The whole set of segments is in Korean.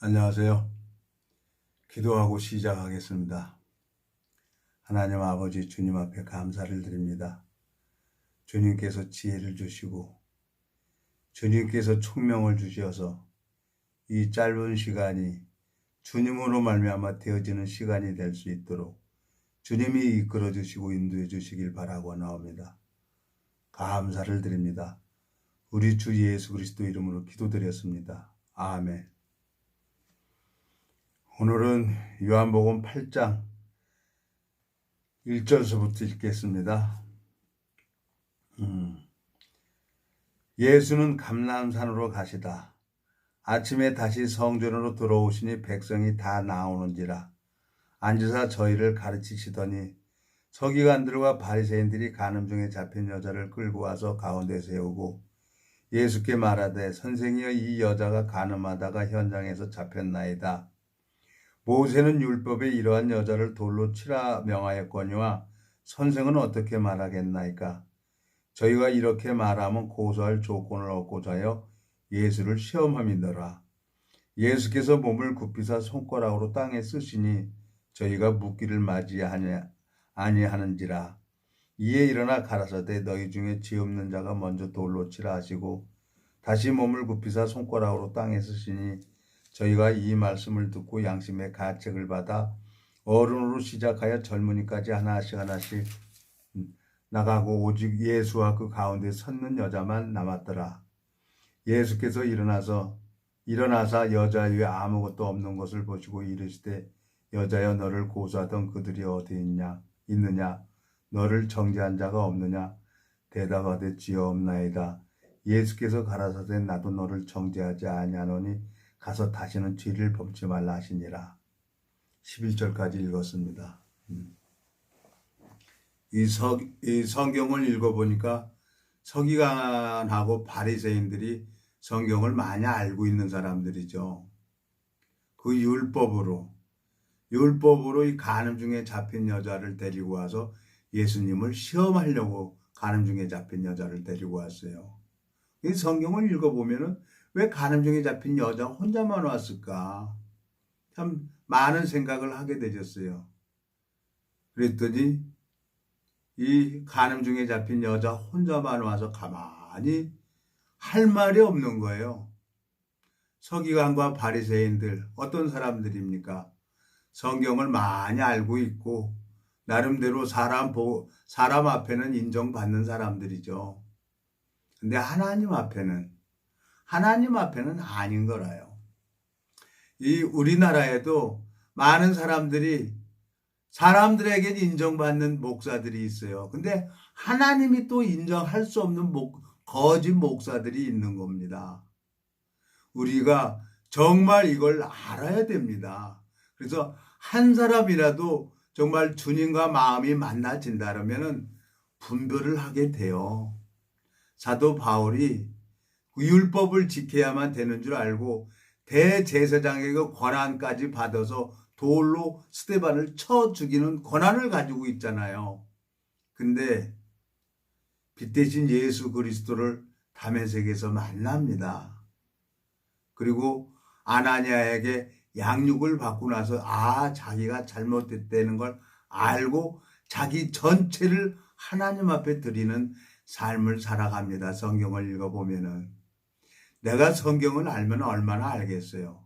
안녕하세요. 기도하고 시작하겠습니다. 하나님 아버지 주님 앞에 감사를 드립니다. 주님께서 지혜를 주시고 주님께서 총명을 주셔서 이 짧은 시간이 주님으로 말미암아 되어지는 시간이 될 수 있도록 주님이 이끌어 주시고 인도해 주시길 바라고 나옵니다. 감사를 드립니다. 우리 주 예수 그리스도 이름으로 기도드렸습니다. 아멘. 오늘은 요한복음 8장 1절서부터 읽겠습니다. 예수는 감람산으로 가시다. 아침에 다시 성전으로 들어오시니 백성이 다 나오는지라. 앉으사 저희를 가르치시더니 서기관들과 바리새인들이 간음 중에 잡힌 여자를 끌고 와서 가운데 세우고 예수께 말하되 선생이여 이 여자가 간음하다가 현장에서 잡혔나이다. 모세는 율법에 이러한 여자를 돌로 치라 명하였거니와 선생은 어떻게 말하겠나이까? 저희가 이렇게 말하면 고소할 조건을 얻고자 하여 예수를 시험함이더라. 예수께서 몸을 굽히사 손가락으로 땅에 쓰시니 저희가 묻기를 아니하는지라. 이에 일어나 가라사대 너희 중에 죄 없는 자가 먼저 돌로 치라 하시고 다시 몸을 굽히사 손가락으로 땅에 쓰시니 저희가 이 말씀을 듣고 양심의 가책을 받아 어른으로 시작하여 젊은이까지 하나씩 나가고 오직 예수와 그 가운데 섰는 여자만 남았더라. 예수께서 일어나사 여자 위에 아무것도 없는 것을 보시고 이르시되 여자여 너를 고소하던 그들이 어디 있느냐 너를 정죄한 자가 없느냐 대답하되 지어 없나이다. 예수께서 가라사대 나도 너를 정죄하지 아니하노니 가서 다시는 죄를 범치 말라 하시니라. 11절까지 읽었습니다. 이 성경을 읽어보니까 서기관하고 바리새인들이 성경을 많이 알고 있는 사람들이죠. 그 율법으로 이 간음 중에 잡힌 여자를 데리고 와서 예수님을 시험하려고 간음 중에 잡힌 여자를 데리고 왔어요. 이 성경을 읽어보면은 왜 간음 중에 잡힌 여자 혼자만 왔을까? 참 많은 생각을 하게 되셨어요. 그랬더니 이 간음 중에 잡힌 여자 혼자만 와서 가만히 할 말이 없는 거예요. 서기관과 바리새인들 어떤 사람들입니까? 성경을 많이 알고 있고 나름대로 사람 앞에는 인정받는 사람들이죠. 근데 하나님 앞에는 아닌 거라요. 이 우리나라에도 많은 사람들에게 인정받는 목사들이 있어요. 근데 하나님이 또 인정할 수 없는 거짓 목사들이 있는 겁니다. 우리가 정말 이걸 알아야 됩니다. 그래서 한 사람이라도 정말 주님과 마음이 만나진다면 분별을 하게 돼요. 사도 바울이 율법을 지켜야만 되는 줄 알고 대제사장에게 권한까지 받아서 돌로 스데반을 쳐 죽이는 권한을 가지고 있잖아요. 근데 빛 대신 예수 그리스도를 다메섹에서 만납니다. 그리고 아나니아에게 양육을 받고 나서 자기가 잘못됐다는 걸 알고 자기 전체를 하나님 앞에 드리는 삶을 살아갑니다. 성경을 읽어보면은. 내가 성경을 알면 얼마나 알겠어요.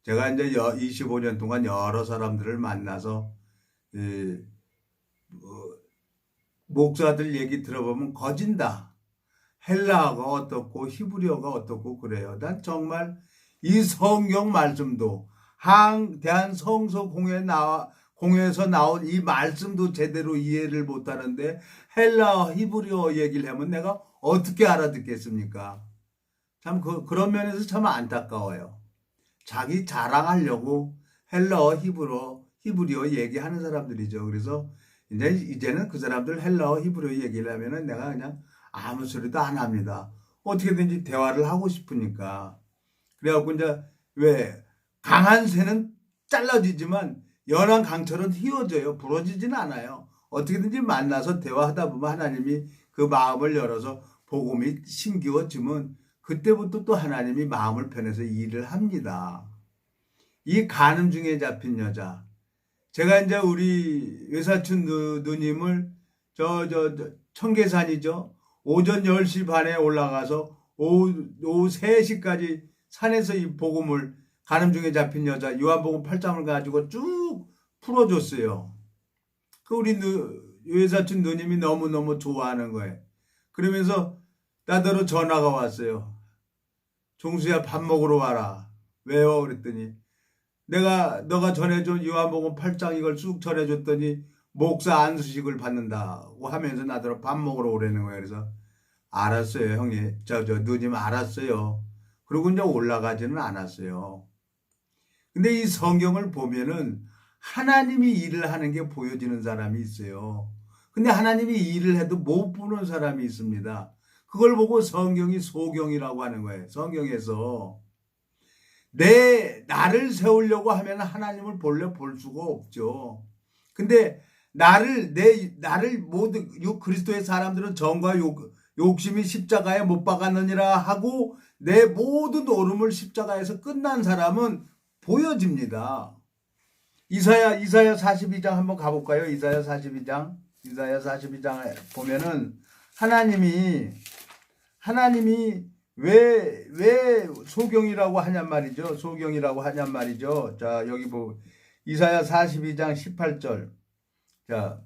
제가 이제 25년 동안 여러 사람들을 만나서 목사들 얘기 들어보면 거진다. 헬라어가 어떻고 히브리어가 어떻고 그래요. 난 정말 이 성경 말씀도 대한성서 공회에서 나온 이 말씀도 제대로 이해를 못하는데 헬라어 히브리어 얘기를 하면 내가 어떻게 알아듣겠습니까? 참 그런 면에서 참 안타까워요. 자기 자랑하려고 헬라어 히브리어 얘기하는 사람들이죠. 그래서 이제는 그 사람들 헬라어 히브리어 얘기를 하면은 내가 그냥 아무 소리도 안 합니다. 어떻게든지 대화를 하고 싶으니까. 그래갖고 이제 왜 강한 새는 잘라지지만 연한 강철은 휘어져요. 부러지진 않아요. 어떻게든지 만나서 대화하다 보면 하나님이 그 마음을 열어서 복음이 심기워지면 그때부터 또 하나님이 마음을 편해서 일을 합니다. 이 간음 중에 잡힌 여자. 제가 이제 우리 외사촌 누님을 저 청계산이죠. 오전 10시 반에 올라가서 오후 3시까지 산에서 이 복음을 간음 중에 잡힌 여자 요한복음 8장을 가지고 쭉 풀어줬어요. 그 우리 외사촌 누님이 너무너무 좋아하는 거예요. 그러면서 나더러 전화가 왔어요. 종수야 밥 먹으러 와라. 왜요? 그랬더니 너가 전해준 요한복음 8장 이걸 쑥 전해줬더니 목사 안수식을 받는다고 하면서 나더러 밥 먹으러 오라는 거예요. 그래서 알았어요, 형님. 누님 알았어요. 그리고 이제 올라가지는 않았어요. 근데 이 성경을 보면은 하나님이 일을 하는 게 보여지는 사람이 있어요. 근데 하나님이 일을 해도 못 보는 사람이 있습니다. 그걸 보고 성경이 소경이라고 하는 거예요. 성경에서 나를 세우려고 하면 하나님을 볼 수가 없죠. 근데 나를 모든 그리스도의 사람들은 정과 욕심이 십자가에 못 박았느니라 하고 내 모든 오름을 십자가에서 끝난 사람은 보여집니다. 이사야 42장 한번 가볼까요? 이사야 42장 보면은 하나님이 왜 소경이라고 하냔 말이죠. 자, 여기 이사야 42장 18절. 자,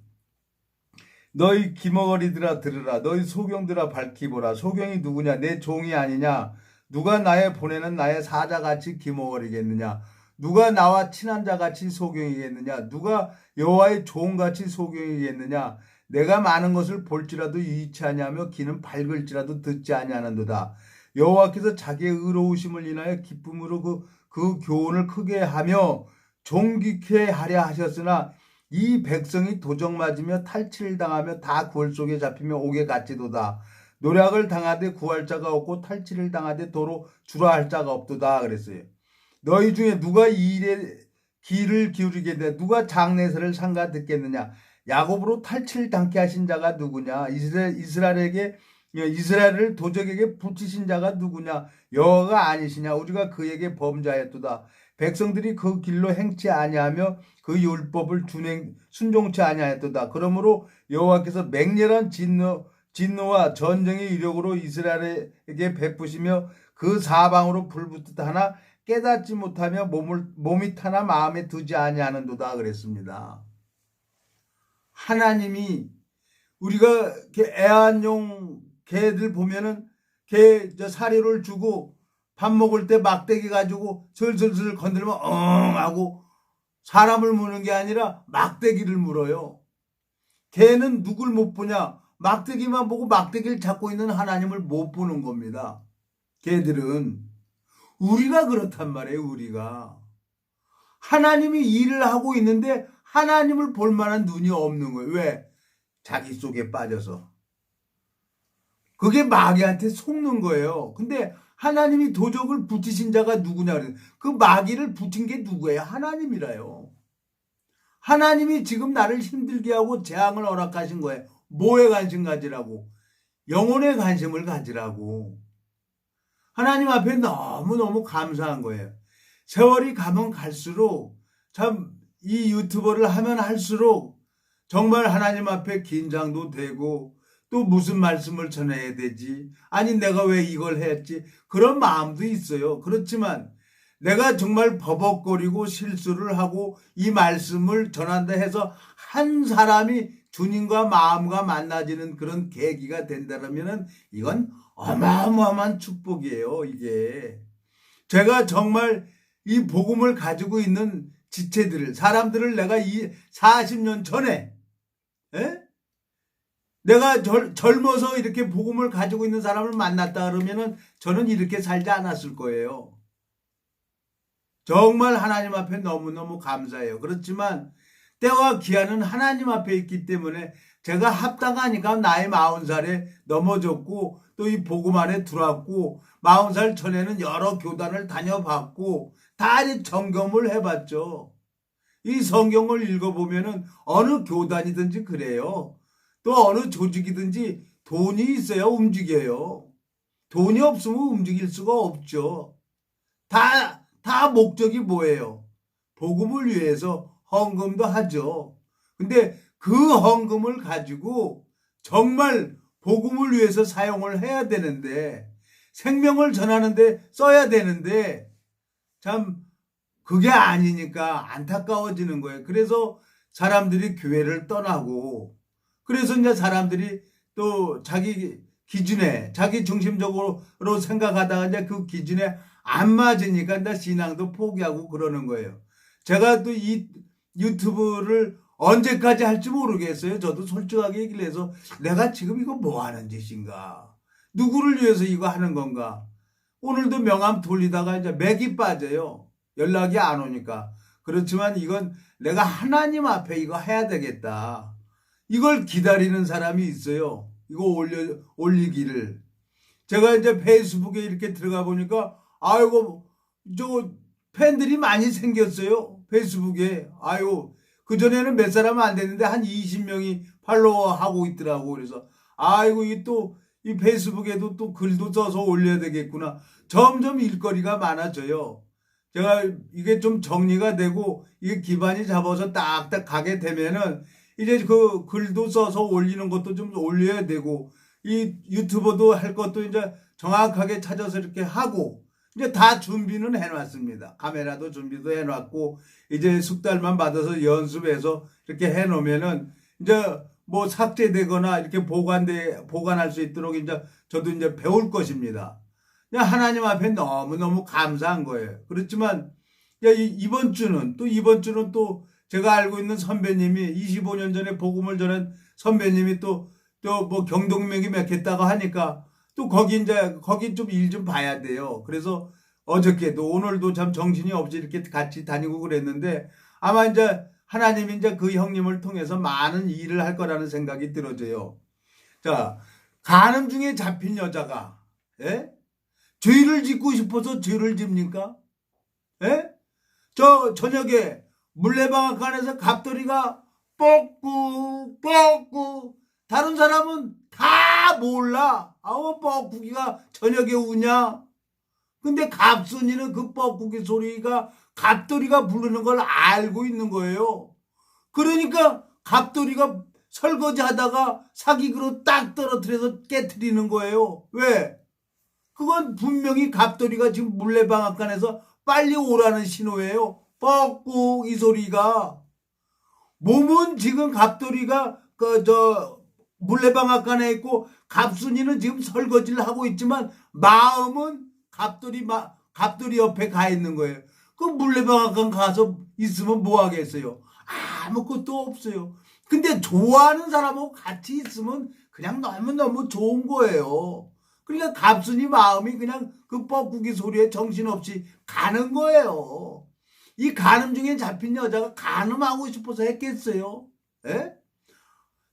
너희 기머거리들아 들으라. 너희 소경들아 밝히 보라. 소경이 누구냐? 내 종이 아니냐? 누가 나의 보내는 나의 사자같이 기머거리겠느냐? 누가 나와 친한 자같이 소경이겠느냐? 누가 여호와의 종같이 소경이겠느냐? 내가 많은 것을 볼지라도 유의치 아니하며 귀는 밝을지라도 듣지 아니하는도다. 여호와께서 자기의 의로우심을 인하여 기쁨으로 그 교훈을 크게 하며 존귀케 하려 하셨으나 이 백성이 도적 맞으며 탈취를 당하며 다 구월 속에 잡히며 옥에 갇히도다. 노략을 당하되 구할 자가 없고 탈취를 당하되 도로 주라 할 자가 없도다. 그랬어요. 너희 중에 누가 이 일에 귀를 기울이겠느냐? 누가 장례설을 삼가 듣겠느냐? 야곱으로 탈취를 당케 하신 자가 누구냐? 이스라엘을 도적에게 붙이신 자가 누구냐? 여호와가 아니시냐? 우리가 그에게 범죄하였도다. 백성들이 그 길로 행치 아니하며 그 율법을 순종치 아니하였도다. 그러므로 여호와께서 맹렬한 진노와 전쟁의 위력으로 이스라엘에게 베푸시며 그 사방으로 불붙듯 하나 깨닫지 못하며 몸이 타나 마음에 두지 아니하는도다. 그랬습니다. 하나님이 우리가 애완용 개들 보면은 사료를 주고 밥 먹을 때 막대기 가지고 슬슬슬 건들면 하고 사람을 무는 게 아니라 막대기를 물어요. 개는 누굴 못 보냐? 막대기만 보고 막대기를 잡고 있는 하나님을 못 보는 겁니다. 개들은. 우리가 그렇단 말이에요. 우리가. 하나님이 일을 하고 있는데 하나님을 볼 만한 눈이 없는 거예요. 왜? 자기 속에 빠져서. 그게 마귀한테 속는 거예요. 근데 하나님이 도적을 붙이신 자가 누구냐 그래요. 그 마귀를 붙인 게 누구예요? 하나님이라요. 하나님이 지금 나를 힘들게 하고 재앙을 허락하신 거예요. 뭐에 관심 가지라고? 영혼의 관심을 가지라고. 하나님 앞에 너무너무 감사한 거예요. 세월이 가면 갈수록 참 이 유튜버를 하면 할수록 정말 하나님 앞에 긴장도 되고 또 무슨 말씀을 전해야 되지? 아니 내가 왜 이걸 했지? 그런 마음도 있어요. 그렇지만 내가 정말 버벅거리고 실수를 하고 이 말씀을 전한다 해서 한 사람이 주님과 마음과 만나지는 그런 계기가 된다면 이건 어마어마한 축복이에요. 이게 제가 정말 이 복음을 가지고 있는 지체들을 사람들을 내가 이 40년 전에 내가 젊어서 이렇게 복음을 가지고 있는 사람을 만났다 그러면은 저는 이렇게 살지 않았을 거예요. 정말 하나님 앞에 너무너무 감사해요. 그렇지만 때와 기한은 하나님 앞에 있기 때문에 제가 합당하니까 나이 40살에 넘어졌고 또 이 복음 안에 들어왔고 40살 전에는 여러 교단을 다녀봤고 다 점검을 해봤죠. 이 성경을 읽어보면은 어느 교단이든지 그래요. 또 어느 조직이든지 돈이 있어야 움직여요. 돈이 없으면 움직일 수가 없죠. 다 목적이 뭐예요? 복음을 위해서 헌금도 하죠. 근데 그 헌금을 가지고 정말 복음을 위해서 사용을 해야 되는데, 생명을 전하는데 써야 되는데, 참 그게 아니니까 안타까워지는 거예요. 그래서 사람들이 교회를 떠나고, 그래서 이제 사람들이 또 자기 기준에, 자기 중심적으로 생각하다가 이제 그 기준에 안 맞으니까 이제 신앙도 포기하고 그러는 거예요. 제가 또 이 유튜브를 언제까지 할지 모르겠어요. 저도 솔직하게 얘기를 해서 내가 지금 이거 뭐 하는 짓인가? 누구를 위해서 이거 하는 건가? 오늘도 명함 돌리다가 이제 맥이 빠져요. 연락이 안 오니까. 그렇지만 이건 내가 하나님 앞에 이거 해야 되겠다. 이걸 기다리는 사람이 있어요. 이거 올리기를. 제가 이제 페이스북에 이렇게 들어가 보니까, 아이고, 저 팬들이 많이 생겼어요. 페이스북에. 아이고, 그전에는 몇 사람 안 됐는데 한 20명이 팔로워 하고 있더라고. 그래서, 아이고, 이 페이스북에도 또 글도 써서 올려야 되겠구나. 점점 일거리가 많아져요. 제가 이게 좀 정리가 되고, 이게 기반이 잡아서 딱딱 가게 되면은, 이제 그 글도 써서 올리는 것도 좀 올려야 되고, 이 유튜버도 할 것도 이제 정확하게 찾아서 이렇게 하고, 이제 다 준비는 해놨습니다. 카메라도 준비도 해놨고, 이제 숙달만 받아서 연습해서 이렇게 해놓으면은, 이제 뭐 삭제되거나 이렇게 보관할 수 있도록 이제 저도 이제 배울 것입니다. 그냥 하나님 앞에 너무너무 감사한 거예요. 그렇지만, 이번 주는 또 제가 알고 있는 선배님이 25년 전에 복음을 전한 선배님이 또 뭐 경동맥이 맺혔다고 하니까 또 거기 좀 일 좀 봐야 돼요. 그래서 어저께도 오늘도 참 정신이 없이 이렇게 같이 다니고 그랬는데 아마 이제 하나님이 이제 그 형님을 통해서 많은 일을 할 거라는 생각이 들어져요. 자, 간음 중에 잡힌 여자가, 예? 죄를 짓고 싶어서 죄를 집니까? 예? 저녁에 물레방앗간에서 갑돌이가 뻑꾸 다른 사람은 다 몰라. 뻑꾸기가 저녁에 우냐? 근데 갑순이는 그 뻑꾸기 소리가 갑돌이가 부르는 걸 알고 있는 거예요. 그러니까 갑돌이가 설거지 하다가 사기그릇 딱 떨어뜨려서 깨트리는 거예요. 왜? 그건 분명히 갑돌이가 지금 물레방앗간에서 빨리 오라는 신호예요. 뻑꾸 이 소리가. 몸은 지금 갑돌이가 물레방앗간에 있고 갑순이는 지금 설거지를 하고 있지만 마음은 갑돌이 옆에 가 있는 거예요. 그 물레방앗간 가서 있으면 뭐 하겠어요? 아무것도 없어요. 근데 좋아하는 사람하고 같이 있으면 그냥 너무너무 좋은 거예요. 그러니까 갑순이 마음이 그냥 그 뻐꾸기 소리에 정신없이 가는 거예요. 이 간음 중에 잡힌 여자가 간음하고 싶어서 했겠어요? 에?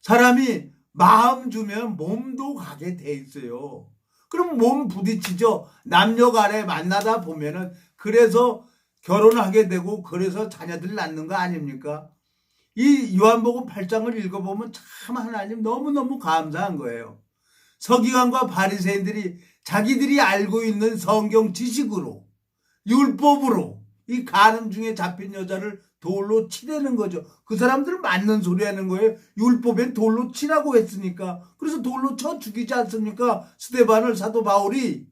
사람이 마음 주면 몸도 가게 돼 있어요. 그럼 몸 부딪히죠. 남녀 간에 만나다 보면은 그래서 결혼하게 되고 그래서 자녀들 낳는 거 아닙니까? 이 요한복음 8장을 읽어보면 참 하나님 너무너무 감사한 거예요. 서기관과 바리새인들이 자기들이 알고 있는 성경 지식으로 율법으로 이 간음 중에 잡힌 여자를 돌로 치려는 거죠. 그 사람들은 맞는 소리 하는 거예요. 율법엔 돌로 치라고 했으니까. 그래서 돌로 쳐 죽이지 않습니까? 스데반을 사도 바울이.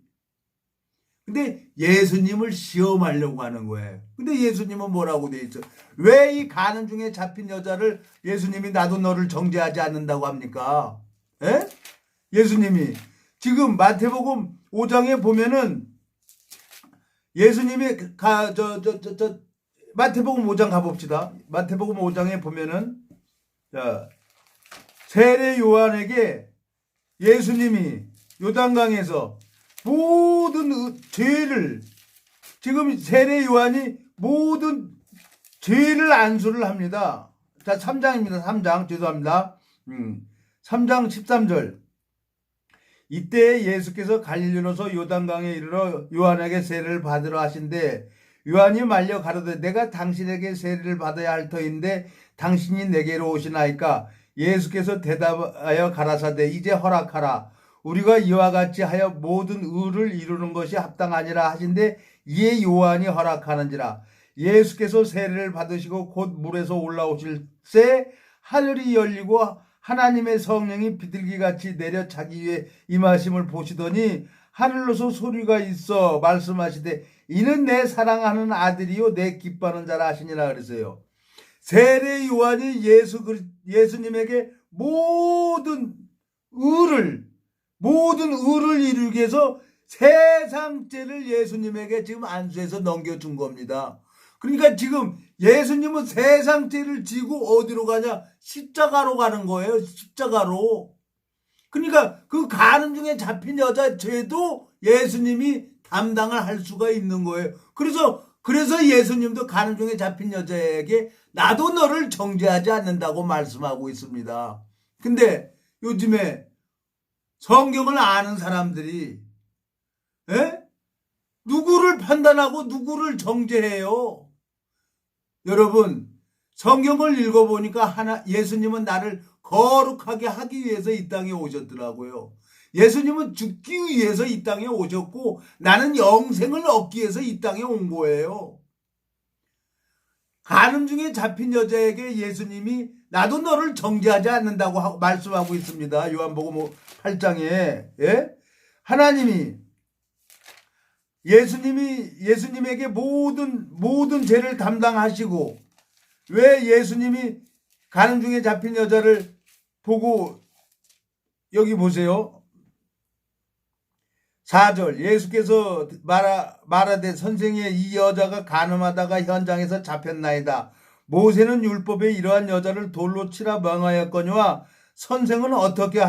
근데 예수님을 시험하려고 하는 거예요. 근데 예수님은 뭐라고 돼 있어요? 왜 이 간음 중에 잡힌 여자를 예수님이 나도 너를 정죄하지 않는다고 합니까? 에? 예수님이 지금 마태복음 5장에 보면은 예수님이 마태복음 5장 가봅시다. 마태복음 5장에 보면은 자, 세례 요한에게 예수님이 요단강에서 모든 죄를 지금 세례 요한이 모든 죄를 안수를 합니다. 자, 3장입니다. 3장 죄송합니다. 3장 13절 이때 예수께서 갈릴리로서 요단강에 이르러 요한에게 세례를 받으러 하신대 요한이 말려 가로되 내가 당신에게 세례를 받아야 할 터인데 당신이 내게로 오시나이까 예수께서 대답하여 가라사대 이제 허락하라 우리가 이와 같이 하여 모든 의를 이루는 것이 합당하니라 하신데 이에 요한이 허락하는지라 예수께서 세례를 받으시고 곧 물에서 올라오실 때 하늘이 열리고 하나님의 성령이 비둘기같이 내려 자기 위에 임하심을 보시더니 하늘로서 소리가 있어 말씀하시되 이는 내 사랑하는 아들이요 내 기뻐하는 자라 하시니라 그랬어요. 세례 요한이 예수님에게 모든 의를 이루기 위해서 세상 죄를 예수님에게 지금 안수해서 넘겨준 겁니다. 그러니까 지금 예수님은 세상 죄를 지고 어디로 가냐? 십자가로 가는 거예요. 십자가로. 그러니까 그 가는 중에 잡힌 여자 죄도 예수님이 담당을 할 수가 있는 거예요. 그래서 예수님도 가는 중에 잡힌 여자에게 나도 너를 정죄하지 않는다고 말씀하고 있습니다. 근데 요즘에 성경을 아는 사람들이 누구를 판단하고 누구를 정죄해요? 여러분, 성경을 읽어보니까 예수님은 나를 거룩하게 하기 위해서 이 땅에 오셨더라고요. 예수님은 죽기 위해서 이 땅에 오셨고 나는 영생을 얻기 위해서 이 땅에 온 거예요. 가늠 중에 잡힌 여자에게 예수님이 나도 너를 정죄하지 않는다고 말씀하고 있습니다. 요한복음 8장에 하나님이 예수님에게 모든 죄를 담당하시고 왜 예수님이 가는 중에 잡힌 여자를 보고 여기 보세요. 4절 예수께서 말하되 선생의 이 여자가 간음하다가 현장에서 잡혔나이다. 모세는 율법에 이러한 여자를 돌로 치라 명하였거니와 선생은 어떻게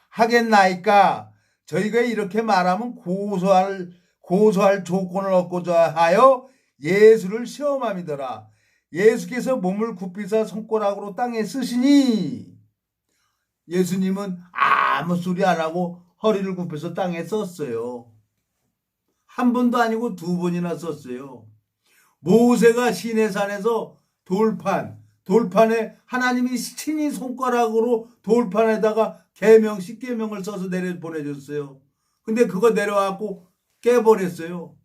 하겠나이까? 저희가 이렇게 말하면 고소할 조건을 얻고자 하여 예수를 시험함이더라. 예수께서 몸을 굽히사 손가락으로 땅에 쓰시니 예수님은 아무 소리 안 하고 허리를 굽혀서 땅에 썼어요. 한 번도 아니고 두 번이나 썼어요. 모세가 시내산에서 돌판에 하나님이 친히 손가락으로 돌판에다가 십계명을 써서 보내줬어요. 근데 그거 내려와갖고 깨버렸어요.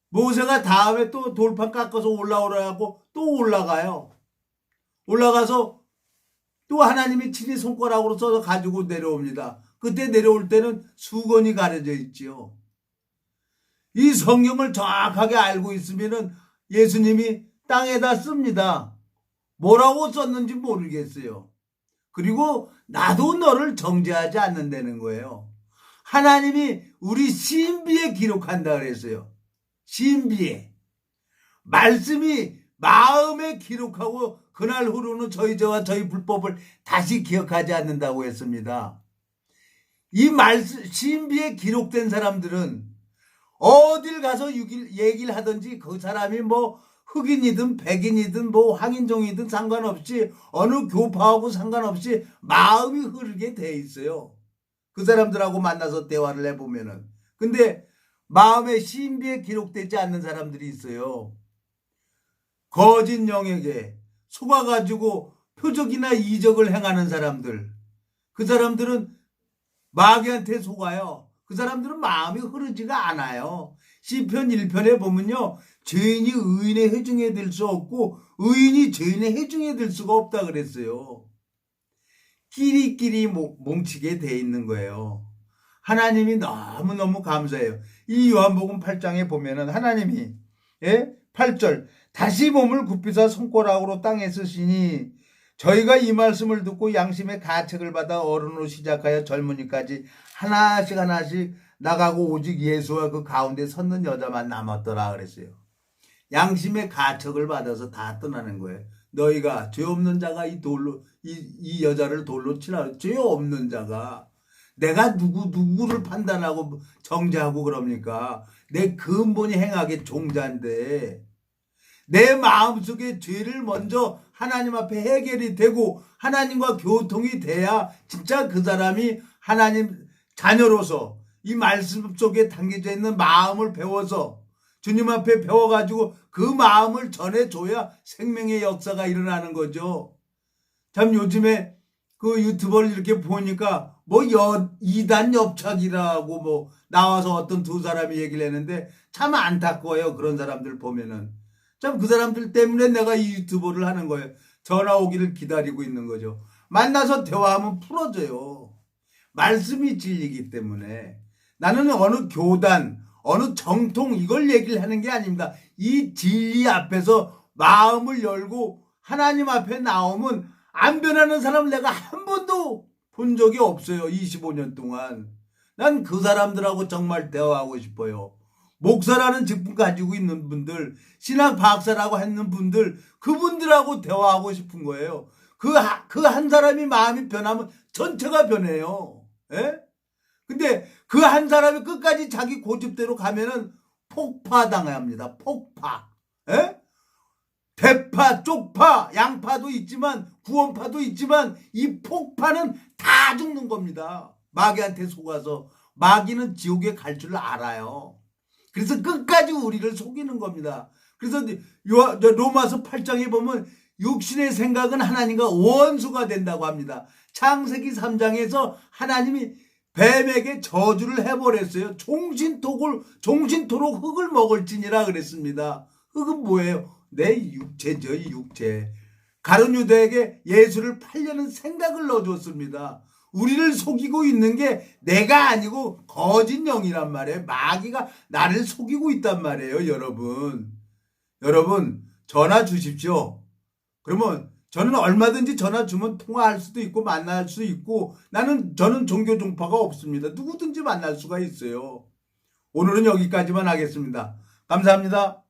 모세가 다음에 또 돌판 깎아서 올라오라고 또 올라가요. 올라가서 또 하나님이 친히 손가락으로 써서 가지고 내려옵니다. 그때 내려올 때는 수건이 가려져 있지요. 이 성경을 정확하게 알고 있으면은 예수님이 땅에다 씁니다. 뭐라고 썼는지 모르겠어요. 그리고 나도 너를 정죄하지 않는다는 거예요. 하나님이 우리 신비에 기록한다 그랬어요. 신비에. 말씀이 마음에 기록하고 그날 후로는 저희 죄와 저희 불법을 다시 기억하지 않는다고 했습니다. 이 말씀 신비에 기록된 사람들은 어딜 가서 얘기를 하든지 그 사람이 뭐 흑인이든 백인이든 뭐 황인종이든 상관없이 어느 교파하고 상관없이 마음이 흐르게 돼 있어요. 그 사람들하고 만나서 대화를 해보면은. 근데 마음의 신비에 기록되지 않는 사람들이 있어요. 거짓 영에게 속아가지고 표적이나 이적을 행하는 사람들. 그 사람들은 마귀한테 속아요. 그 사람들은 마음이 흐르지가 않아요. 시편 1편에 보면요. 죄인이 의인의 회중에 들 수 없고 의인이 죄인의 회중에 들 수가 없다 그랬어요. 끼리끼리 뭉치게 돼 있는 거예요. 하나님이 너무너무 감사해요. 이 요한복음 8장에 보면은 하나님이 8절 다시 몸을 굽히사 손가락으로 땅에 쓰시니 저희가 이 말씀을 듣고 양심의 가책을 받아 어른으로 시작하여 젊은이까지 하나씩 나가고 오직 예수와 그 가운데 섰는 여자만 남았더라 그랬어요. 양심의 가책을 받아서 다 떠나는 거예요. 너희가 죄 없는 자가 이 여자를 돌로 치라. 죄 없는 자가 내가 누구를 판단하고 정죄하고 그럽니까? 내 근본이 행하게 종자인데 내 마음속에 죄를 먼저 하나님 앞에 해결이 되고 하나님과 교통이 돼야 진짜 그 사람이 하나님 자녀로서 이 말씀 속에 담겨져 있는 마음을 배워서 주님 앞에 배워가지고 그 마음을 전해줘야 생명의 역사가 일어나는 거죠. 참 요즘에 그 유튜버를 이렇게 보니까 뭐 이단 엽착이라고 뭐 나와서 어떤 두 사람이 얘기를 했는데 참 안타까워요. 그런 사람들 보면은. 참 그 사람들 때문에 내가 이 유튜버를 하는 거예요. 전화 오기를 기다리고 있는 거죠. 만나서 대화하면 풀어져요. 말씀이 진리이기 때문에. 나는 어느 교단, 어느 정통 이걸 얘기를 하는 게 아닙니다. 이 진리 앞에서 마음을 열고 하나님 앞에 나오면 안 변하는 사람을 내가 한 번도 본 적이 없어요. 25년 동안. 난 그 사람들하고 정말 대화하고 싶어요. 목사라는 직분 가지고 있는 분들, 신학 박사라고 했는 분들, 그분들하고 대화하고 싶은 거예요. 그 한 사람이 마음이 변하면 전체가 변해요. 예? 근데 그 한 사람이 끝까지 자기 고집대로 가면은 폭파당합니다. 폭파. 예? 대파, 쪽파, 양파도 있지만 구원파도 있지만 이 폭파는 다 죽는 겁니다. 마귀한테 속아서. 마귀는 지옥에 갈 줄 알아요. 그래서 끝까지 우리를 속이는 겁니다. 그래서 로마서 8장에 보면 육신의 생각은 하나님과 원수가 된다고 합니다. 창세기 3장에서 하나님이 뱀에게 저주를 해버렸어요. 종신토록 흙을 먹을지니라 그랬습니다. 흙은 뭐예요? 내 육체죠, 육체. 가룟 유다에게 예수를 팔려는 생각을 넣어줬습니다. 우리를 속이고 있는 게 내가 아니고 거짓 영이란 말이에요. 마귀가 나를 속이고 있단 말이에요, 여러분. 여러분, 전화 주십시오. 그러면 저는 얼마든지 전화 주면 통화할 수도 있고 만날 수 있고 저는 종교 종파가 없습니다. 누구든지 만날 수가 있어요. 오늘은 여기까지만 하겠습니다. 감사합니다.